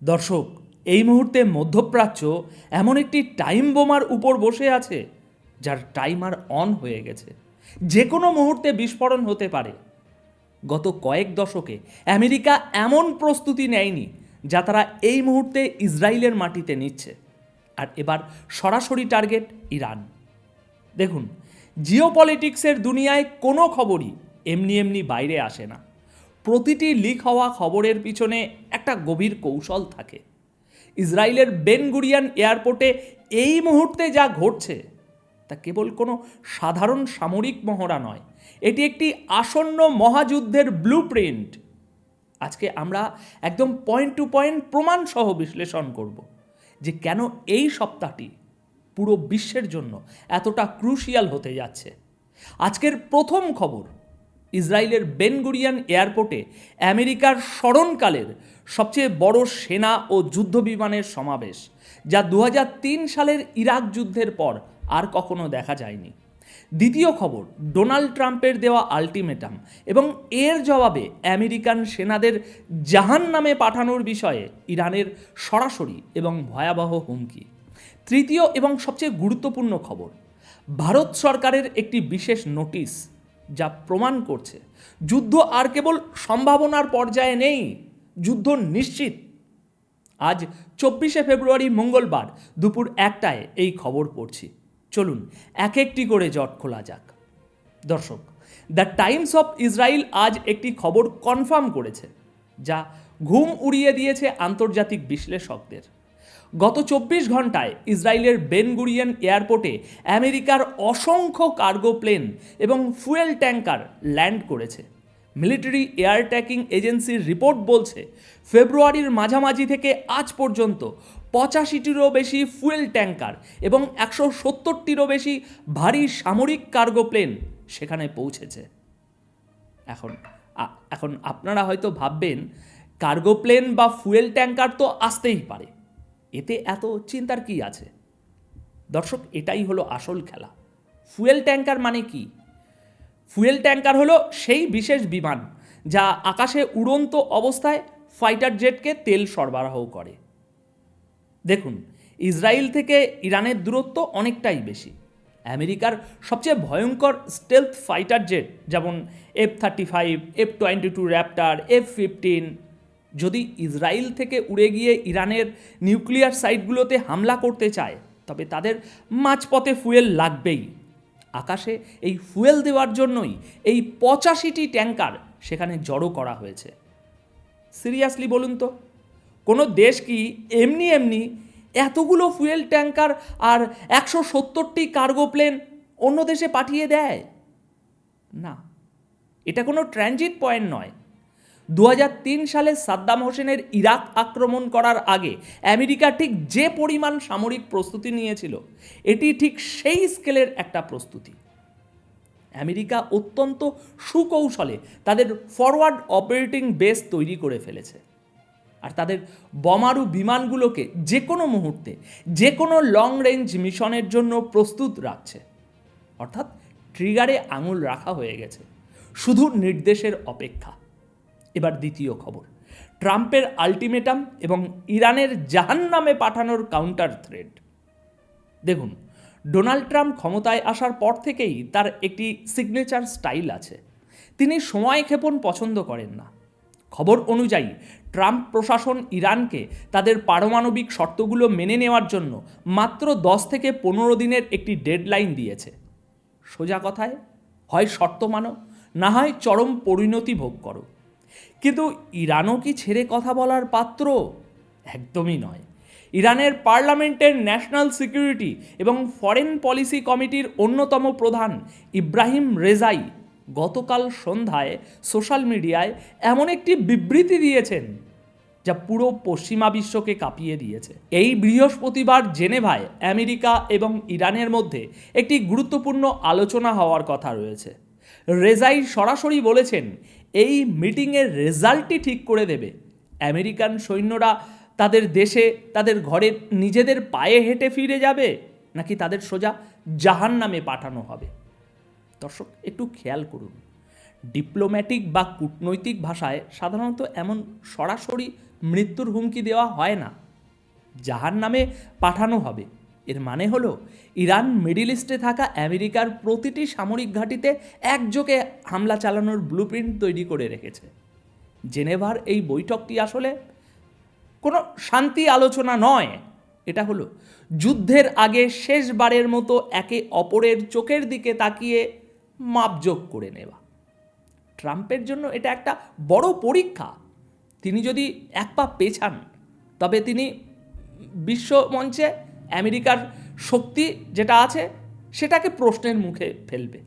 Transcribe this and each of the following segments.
দর্শক, এই মুহূর্তে মধ্যপ্রাচ্য এমন একটি টাইম বোমার উপর বসে আছে যার টাইমার অন হয়ে গেছে। যে কোনো মুহূর্তে বিস্ফোরণ হতে পারে। গত কয়েক দশকে আমেরিকা এমন প্রস্তুতি নেয়নি যা তারা এই মুহূর্তে ইসরায়েলের মাটিতে নিচ্ছে। আর এবার সরাসরি টার্গেট ইরান। দেখুন, জিওপলিটিক্সের দুনিয়ায় কোনো খবরই এমনি এমনি বাইরে আসে না। প্রতিটি লিক হওয়া খবরের পিছনে একটা গভীর কৌশল থাকে। ইসরায়েলের বেন গুরিয়ান এয়ারপোর্টে এই মুহূর্তে যা ঘটছে তা কেবল কোনো সাধারণ সামরিক মহড়া নয়, এটি একটি আসন্ন মহাযুদ্ধের ব্লুপ্রিন্ট। আজকে আমরা একদম পয়েন্ট টু পয়েন্ট প্রমাণ সহ বিশ্লেষণ করব যে কেন এই সপ্তাহটি পুরো বিশ্বের জন্য এতটা ক্রুশিয়াল হতে যাচ্ছে। আজকের প্রথম খবর, ইসরায়েলের বেন গুরিয়ান এয়ারপোর্টে আমেরিকার স্মরণকালের সবচেয়ে বড় সেনা ও যুদ্ধ বিমানের সমাবেশ, যা 2003 সালের ইরাক যুদ্ধের পর আর কখনো দেখা যায়নি। দ্বিতীয় খবর, ডোনাল্ড ট্রাম্পের দেওয়া আল্টিমেটাম এবং এর জবাবে আমেরিকান সেনাদের জাহান্নামে পাঠানোর বিষয়ে ইরানের সরাসরি এবং ভয়াবহ হুমকি। তৃতীয় এবং সবচেয়ে গুরুত্বপূর্ণ খবর, ভারত সরকারের একটি বিশেষ নোটিশ যা প্রমাণ করছে যুদ্ধ আর কেবল সম্ভাবনার পর্যায়ে নেই, যুদ্ধ নিশ্চিত। আজ 24শে ফেব্রুয়ারি মঙ্গলবার দুপুর 1টায় এই খবর পড়ছি। চলুন এক একটি করে জট খোলা যাক। দর্শক, দ্য টাইমস অফ ইসরায়েল আজ একটি খবর কনফার্ম করেছে যা ঘুম উড়িয়ে দিয়েছে আন্তর্জাতিক বিশ্লেষকদের। গত 24 ঘন্টায় ইসরায়েলের বেন গুরিয়ান এয়ারপোর্টে আমেরিকার অসংখ্য কার্গো প্লেন এবং ফুয়েল ট্যাঙ্কার ল্যান্ড করেছে। মিলিটারি এয়ার ট্র্যাকিং এজেন্সির রিপোর্ট বলছে, ফেব্রুয়ারির মাঝামাঝি থেকে আজ পর্যন্ত 85টিরও বেশি ফুয়েল ট্যাঙ্কার এবং 170টিরও বেশি ভারী সামরিক কার্গো প্লেন সেখানে পৌঁছেছে। এখন আপনারা হয়তো ভাববেন, কার্গো প্লেন বা ফুয়েল ট্যাঙ্কার তো আসতেই পারে, এতে এত চিন্তার কি আছে? দর্শক, এটাই হলো আসল খেলা। ফুয়েল ট্যাঙ্কার মানে কি? ফুয়েল ট্যাঙ্কার হলো সেই বিশেষ বিমান যা আকাশে উড়ন্ত অবস্থায় ফাইটার জেটকে তেল সরবরাহ করে। দেখুন, ইসরায়েল থেকে ইরানের দূরত্ব অনেকটাই বেশি। আমেরিকার সবচেয়ে ভয়ঙ্কর স্টেলথ ফাইটার জেট যেমন F-35, F-22 র্যাপ্টার, F-15 যদি ইসরায়েল থেকে উড়ে গিয়ে ইরানের নিউক্লিয়ার সাইটগুলোতে হামলা করতে চায়, তবে তাদের মাঝপথে ফুয়েল লাগবেই। আকাশে এই ফুয়েল দেওয়ার জন্যই এই 85টি ট্যাঙ্কার সেখানে জড়ো করা হয়েছে। সিরিয়াসলি বলুন তো, কোনো দেশ কি এমনি এমনি এতগুলো ফুয়েল ট্যাঙ্কার আর 170টি কার্গো প্লেন অন্য দেশে পাঠিয়ে দেয়? না, এটা কোনো ট্রানজিট পয়েন্ট নয়। 2003 সালে সাদ্দাম হোসেনের ইরাক আক্রমণ করার আগে আমেরিকা ঠিক যে পরিমাণ সামরিক প্রস্তুতি নিয়েছিল, এটি ঠিক সেই স্কেলের একটা প্রস্তুতি। আমেরিকা অত্যন্ত সুকৌশলে তাদের ফরওয়ার্ড অপারেটিং বেস তৈরি করে ফেলেছে, আর তাদের বোমারু বিমানগুলোকে যে কোনো মুহূর্তে যে কোনো লং রেঞ্জ মিশনের জন্য প্রস্তুত রাখছে। অর্থাৎ ট্রিগারে আঙুল রাখা হয়ে গেছে, শুধু নির্দেশের অপেক্ষা। এবার দ্বিতীয় খবর, ট্রাম্পের আল্টিমেটাম এবং ইরানের জাহান্নামে পাঠানোর কাউন্টার থ্রেট। দেখুন, ডোনাল্ড ট্রাম্প ক্ষমতায় আসার পর থেকেই তার একটি সিগনেচার স্টাইল আছে। তিনি সময়ক্ষেপণ পছন্দ করেন না। খবর অনুযায়ী ট্রাম্প প্রশাসন ইরানকে তাদের পারমাণবিক শর্তগুলো মেনে নেওয়ার জন্য মাত্র 10 থেকে 15 দিনের একটি ডেডলাইন দিয়েছে। সোজা কথায়, হয় শর্ত মানো, না হয় চরম পরিণতি ভোগ করো। কিন্তু ইরানও কি ছেড়ে কথা বলার পাত্র? একদমই নয়। ইরানের পার্লামেন্টের ন্যাশনাল সিকিউরিটি এবং ফরেন পলিসি কমিটির অন্যতম প্রধান ইব্রাহিম রেজাই গতকাল সন্ধ্যায় সোশ্যাল মিডিয়ায় এমন একটি বিবৃতি দিয়েছেন যা পুরো পশ্চিমা বিশ্বকে কাঁপিয়ে দিয়েছে। এই বৃহস্পতিবার জেনেভায় আমেরিকা এবং ইরানের মধ্যে একটি গুরুত্বপূর্ণ আলোচনা হওয়ার কথা রয়েছে। রেজাই সরাসরি বলেছেন, এই মিটিংয়ের রেজাল্টই ঠিক করে দেবে আমেরিকান সৈন্যরা তাদের দেশে, তাদের ঘরে নিজেদের পায়ে হেঁটে ফিরে যাবে, নাকি তাদের সোজা জাহান্নামে পাঠানো হবে। দর্শক, একটু খেয়াল করুন, ডিপ্লোম্যাটিক বা কূটনৈতিক ভাষায় সাধারণত এমন সরাসরি মৃত্যুর হুমকি দেওয়া হয় না, জাহান্নামে পাঠানো হবে। এর মানে হলো ইরান মিডল ইস্টে থাকা আমেরিকার প্রতিটি সামরিক ঘাঁটিতে একযোগে হামলা চালানোর ব্লুপ্রিন্ট তৈরি করে রেখেছে। জেনেভার এই বৈঠকটি আসলে কোনো শান্তি আলোচনা নয়, এটা হলো যুদ্ধের আগে শেষবারের মতো একে অপরের চোখের দিকে তাকিয়ে মাপজোক করে নেওয়া। ট্রাম্পের জন্য এটা একটা বড় পরীক্ষা। তিনি যদি এক পা পেছান তবে তিনি বিশ্ব মঞ্চে আমেরিকার শক্তি যেটা আছে সেটাকে প্রশ্নের মুখে ফেলবে।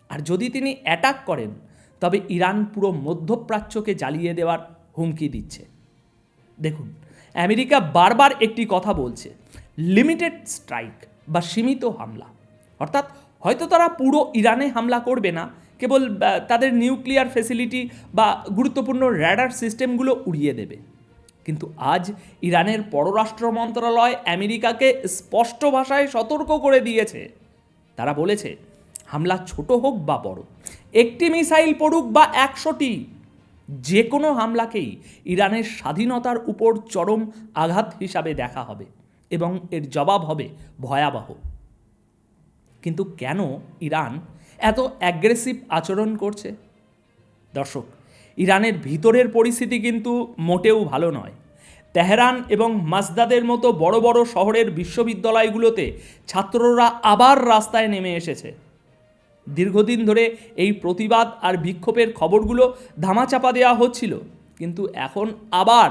আর যদি তিনি অ্যাটাক করেন তবে ইরান পুরো মধ্যপ্রাচ্যকে জ্বালিয়ে দেওয়ার হুমকি দিচ্ছে। দেখুন, আমেরিকা বারবার একটি কথা বলছে, লিমিটেড স্ট্রাইক বা সীমিত হামলা। অর্থাৎ হয়তো তারা পুরো ইরানে হামলা করবে না, কেবল তাদের নিউক্লিয়ার ফ্যাসিলিটি বা গুরুত্বপূর্ণ র্যাডার সিস্টেমগুলো উড়িয়ে দেবে। কিন্তু আজ ইরানের পররাষ্ট্র মন্ত্রণালয় আমেরিকাকে স্পষ্ট ভাষায় সতর্ক করে দিয়েছে। তারা বলেছে, হামলা ছোট হোক বা বড়, একটি মিসাইল পড়ুক বা 100টি, যে কোনো হামলাকেই ইরানের স্বাধীনতার উপর চরম আঘাত হিসাবে দেখা হবে এবং এর জবাব হবে ভয়াবহ। কিন্তু কেন ইরান এত অ্যাগ্রেসিভ আচরণ করছে? দর্শক, ইরানের ভিতরের পরিস্থিতি কিন্তু মোটেও ভালো নয়। তেহরান এবং মাসদাদের মতো বড় বড় শহরের বিশ্ববিদ্যালয়গুলোতে ছাত্ররা আবার রাস্তায় নেমে এসেছে। দীর্ঘদিন ধরে এই প্রতিবাদ আর বিক্ষোভের খবরগুলো ধামাচাপা দেওয়া হচ্ছিল, কিন্তু এখন আবার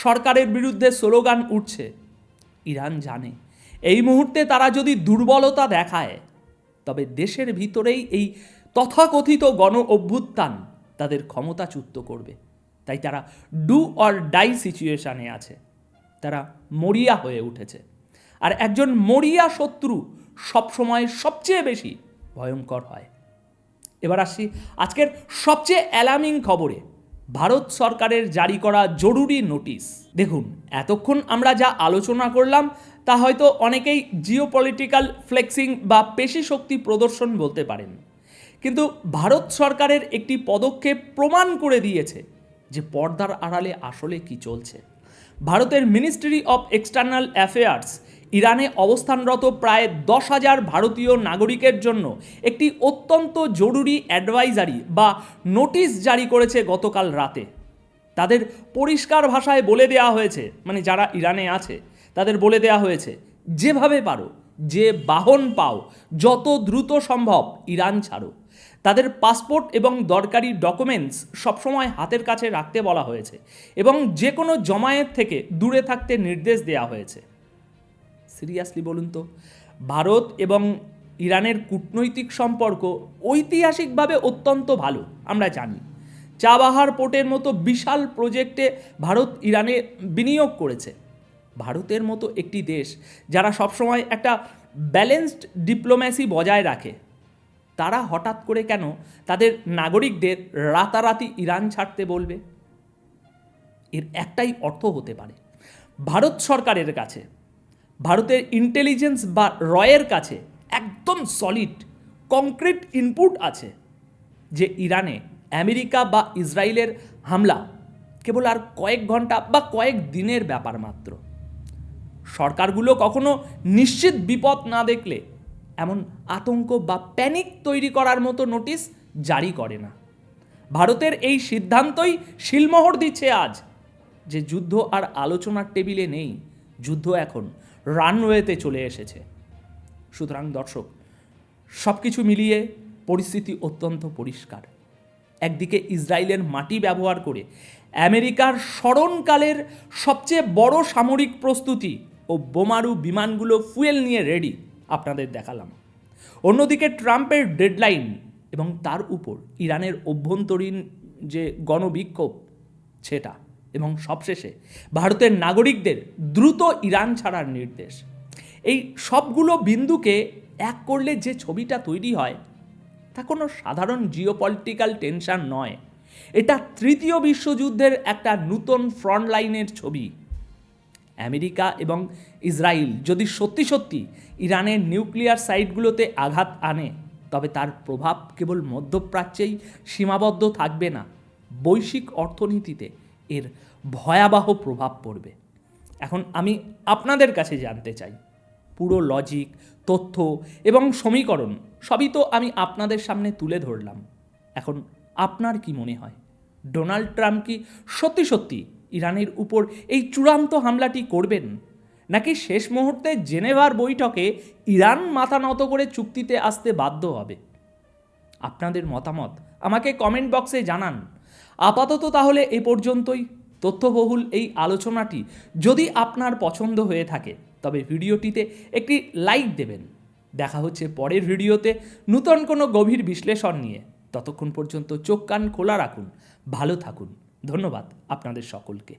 সরকারের বিরুদ্ধে স্লোগান উঠছে। ইরান জানে এই মুহূর্তে তারা যদি দুর্বলতা দেখায় তবে দেশের ভিতরেই এই তথাকথিত গণ অভ্যুত্থান তাদের ক্ষমতাচ্যুত করবে। তাই তারা ডু অর ডাই সিচুয়েশনে আছে। তারা মরিয়া হয়ে উঠেছে। আর একজন মরিয়া শত্রু সবসময় সবচেয়ে বেশি ভয়ঙ্কর হয়। এবার আসছি আজকের সবচেয়ে অ্যালার্মিং খবরে, ভারত সরকারের জারি করা জরুরি নোটিশ। দেখুন, এতক্ষণ আমরা যা আলোচনা করলাম তা হয়তো অনেকেই জিওপলিটিক্যাল ফ্লেক্সিং বা পেশি শক্তি প্রদর্শন বলতে পারেন, কিন্তু ভারত সরকারের একটি পদক্ষেপ প্রমাণ করে দিয়েছে যে পর্দার আড়ালে আসলে কি চলছে। ভারতের মিনিস্ট্রি অফ এক্সটার্নাল অ্যাফেয়ার্স ইরানে অবস্থানরত প্রায় 10,000 ভারতীয় নাগরিকের জন্য একটি অত্যন্ত জরুরি অ্যাডভাইজারি বা নোটিশ জারি করেছে গতকাল রাতে। তাদের পরিষ্কার ভাষায় বলে দেওয়া হয়েছে, মানে যারা ইরানে আছে তাদের বলে দেওয়া হয়েছে, যেভাবে পারো, যে বাহন পাও, যত দ্রুত সম্ভব ইরান ছাড়ো। তাদের পাসপোর্ট এবং দরকারি ডকুমেন্টস সবসময় হাতের কাছে রাখতে বলা হয়েছে এবং যে কোনো জমায়েত থেকে দূরে থাকতে নির্দেশ দেওয়া হয়েছে। সিরিয়াসলি বলুন তো, ভারত এবং ইরানের কূটনৈতিক সম্পর্ক ঐতিহাসিকভাবে অত্যন্ত ভালো, আমরা জানি। চাবাহার পোর্টের মতো বিশাল প্রজেক্টে ভারত ইরানে বিনিয়োগ করেছে। ভারতের মতো একটি দেশ যারা সবসময় একটা ব্যালেন্সড ডিপ্লোম্যাসি বজায় রাখে, তারা হঠাৎ করে কেন তাদের নাগরিকদের রাতারাতি ইরান ছাড়তে বলবে? এর একটাই অর্থ হতে পারে, ভারত সরকারের কাছে, ভারতের ইন্টেলিজেন্স বা রয়ের কাছে একদম সলিড কংক্রিট ইনপুট আছে যে ইরানে আমেরিকা বা ইসরায়েলের হামলা কেবল আর কয়েক ঘন্টা বা কয়েক দিনের ব্যাপার মাত্র। সরকারগুলো কখনো নিশ্চিত বিপদ না দেখলে এমন আতঙ্ক বা প্যানিক তৈরি করার মতো নোটিশ জারি করে না। ভারতের এই সিদ্ধান্তই শিলমোহর দিচ্ছে আজ যে যুদ্ধ আর আলোচনার টেবিলে নেই, যুদ্ধ এখন রানওয়েতে চলে এসেছে। সুতরাং দর্শক, সব কিছু মিলিয়ে পরিস্থিতি অত্যন্ত পরিষ্কার। একদিকে ইসরায়েলের মাটি ব্যবহার করে আমেরিকার স্মরণকালের সবচেয়ে বড় সামরিক প্রস্তুতি ও বোমারু বিমানগুলো ফুয়েল নিয়ে রেডি, আপনাদের দেখালাম। অন্যদিকে ট্রাম্পের ডেডলাইন এবং তার উপর ইরানের অভ্যন্তরীণ যে গণবিক্ষোভ সেটা, এবং সবশেষে ভারতের নাগরিকদের দ্রুত ইরান ছাড়ার নির্দেশ, এই সবগুলো বিন্দুকে এক করলে যে ছবিটা তৈরি হয় তা কোনো সাধারণ জিওপলিটিক্যাল টেনশন নয়। এটা তৃতীয় বিশ্বযুদ্ধের একটা নূতন ফ্রন্ট লাইনের ছবি। আমেরিকা এবং ইসরায়েল যদি সত্যি সত্যি ইরানের নিউক্লিয়ার সাইটগুলোতে আঘাত আনে তবে তার প্রভাব কেবল মধ্যপ্রাচ্যেই সীমাবদ্ধ থাকবে না, বৈশ্বিক অর্থনীতিতে এর ভয়াবহ প্রভাব পড়বে। এখন আমি আপনাদের কাছে জানতে চাই, পুরো লজিক, তথ্য এবং সমীকরণ সবই তো আমি আপনাদের সামনে তুলে ধরলাম। এখন আপনার কি মনে হয়, ডোনাল্ড ট্রাম্প কি সত্যি সত্যি ইরানের উপর এই চূড়ান্ত হামলাটি করবেন, নাকি শেষ মুহূর্তে জেনেভার বৈঠকে ইরান মাথা নত করে চুক্তিতে আসতে বাধ্য হবে? আপনাদের মতামত আমাকে কমেন্ট বক্সে জানান। আপাতত তাহলে এ পর্যন্তই। তথ্যবহুল এই আলোচনাটি যদি আপনার পছন্দ হয়ে থাকে তবে ভিডিওটিতে একটি লাইক দেবেন। দেখা হচ্ছে পরের ভিডিওতে নূতন কোনো গভীর বিশ্লেষণ নিয়ে। ততক্ষণ পর্যন্ত চোখ কান খোলা রাখুন, ভালো থাকুন। ধন্যবাদ আপনাদের সকলকে।